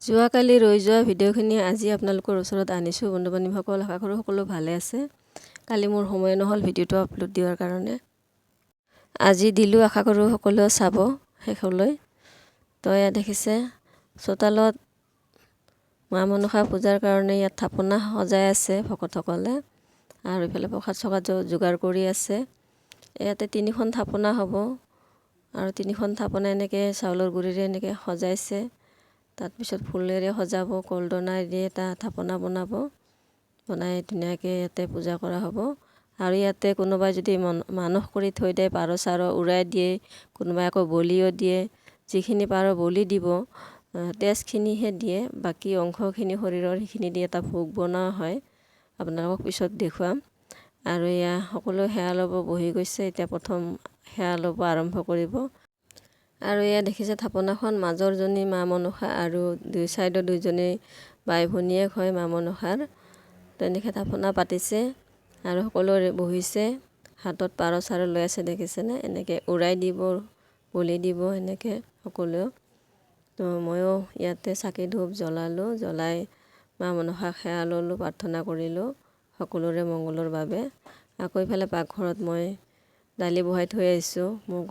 যোৱাকালি ৰৈ যোৱা ভিডিঅ'খিনি আজি আপোনালোকৰ ওচৰত আনিছোঁ। বন্ধু বান্ধৱীসকল, আশা কৰোঁ সকলো ভালে আছে। কালি মোৰ সময় নহ'ল ভিডিঅ'টো আপলোড দিয়াৰ কাৰণে। আজি দিলোঁ, আশা কৰোঁ সকলোৱে চাব শেষলৈ। তো ইয়াত দেখিছে চোতালত মা মনসা পূজাৰ কাৰণে ইয়াত থাপনা সজাই আছে ভকতসকলে, আৰু ইফালে প্ৰসাদ চসাদ যোগাৰ কৰি আছে। ইয়াতে 3খন থাপনা হ'ব, আৰু 3খন থাপনা এনেকৈ চাউলৰ গুড়িৰে এনেকৈ সজাইছে। তাৰপিছত ফুলেৰে সজাব, কলডনা দিয়ে এটা থাপনা বনাই ধুনীয়াকৈ ইয়াতে পূজা কৰা হ'ব। আৰু ইয়াতে কোনোবাই যদি মানস কৰি থৈ দিয়ে, পাৰ চাৰ উৰাই দিয়ে, কোনোবাই আকৌ বলিও দিয়ে। যিখিনি পাৰ বলি দিব, তেজখিনিহে দিয়ে, বাকী অংশখিনি শৰীৰৰ সেইখিনি দি এটা ভোগ বনোৱা হয়। আপোনালোকক পিছত দেখুৱাম। আৰু এয়া সকলো সেৱা ল'ব বহি গৈছে। এতিয়া প্ৰথম সেৱা ল'ব আৰম্ভ কৰিব। আৰু এয়া দেখিছে থাপনাখন মাজৰজনী মা মনসা আৰু দুই চাইডৰ দুইজনী বাই ভনীয়েক হয় মা মনসাৰ। তেনেকৈ থাপনা পাতিছে আৰু সকলোৰে বহিছে, হাতত পাৰ চাৰ লৈ আছে দেখিছেনে। এনেকৈ উৰাই দিব, বলি দিব এনেকৈ সকলোৱেও। তো ময়ো ইয়াতে চাকি ধূপ জ্বলালোঁ, জ্বলাই মা মনসাক সেৱা ল'লোঁ, প্ৰাৰ্থনা কৰিলোঁ সকলোৰে মংগলৰ বাবে। আকৌ ইফালে পাকঘৰত মই দালি বহাই থৈ আহিছোঁ। মোক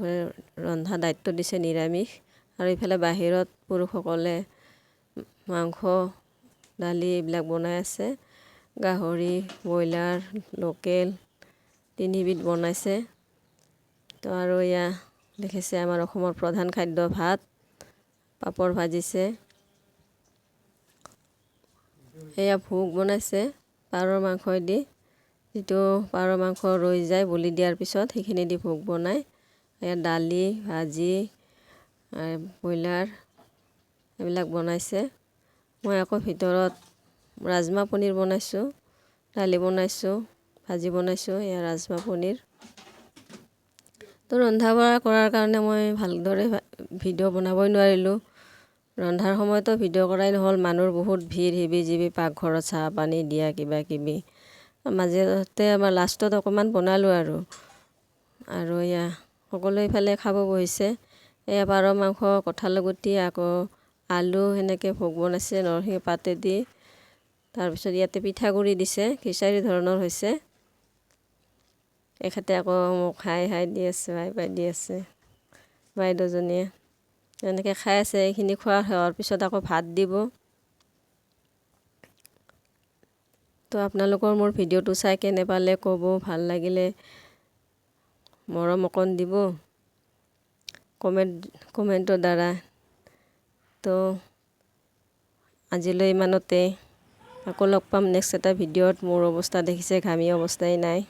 ৰন্ধা দায়িত্ব দিছে নিৰামিষ। আৰু ইফালে বাহিৰত পুৰুষসকলে মাংস দালি এইবিলাক বনাই আছে। গাহৰি, ব্ৰইলাৰ, লোকেল 3বিধ বনাইছে। তো আৰু এয়া দেখিছে আমাৰ অসমৰ প্ৰধান খাদ্য ভাত, পাপৰ ভাজিছে। এয়া ভোগ বনাইছে পাৰৰ মাংস দি, যিটো পাৰ মাংস ৰৈ যায় বলি দিয়াৰ পিছত সেইখিনি দি ভোগ বনায়। এয়া দালি, ভাজি, ব্ৰইলাৰ এইবিলাক বনাইছে। মই আকৌ ভিতৰত ৰাজমা পনীৰ বনাইছোঁ, দালি বনাইছোঁ, ভাজি বনাইছোঁ। এয়া ৰাজমা পনীৰ। তো ৰন্ধা বঢ়া কৰাৰ কাৰণে মই ভালদৰে ভিডিঅ' বনাবই নোৱাৰিলোঁ। ৰন্ধাৰ সময়তো ভিডিঅ' কৰাই নহ'ল। মানুহৰ বহুত ভিৰ, হিবি জিবি, পাকঘৰত চাহ পানী দিয়া কিবা কিবি। মাজতে আমাৰ লাষ্টত অকণমান বনালোঁ আৰু এয়া সকলোৱে ইফালে খাব বহিছে। এয়া পাৰ মাংস, কঁঠালৰ গুটি, আকৌ আলু সেনেকৈ ভোগ বনাইছে নৰসিংহ পাতেদি। তাৰপিছত ইয়াতে পিঠাগুড়ি দিছে, খিচাৰি ধৰণৰ হৈছে। এখেতে আকৌ মোক হাই দি আছে, বাই দি আছে বাইদেউজনীয়ে। এনেকৈ খাই আছে। এইখিনি খোৱা হোৱাৰ পিছত আকৌ ভাত দিব। তো আপোনালোকৰ মোৰ ভিডিঅ'টো চাই কেনে পালে ক'ব, ভাল লাগিলে মৰম অকণ দিব কমেণ্টৰ দ্বাৰা। তো আজিলৈ ইমানতে। আকৌ লগ পাম নেক্সট এটা ভিডিঅ'ত। মোৰ অৱস্থা দেখিছে, ঘামি অৱস্থাই নাই।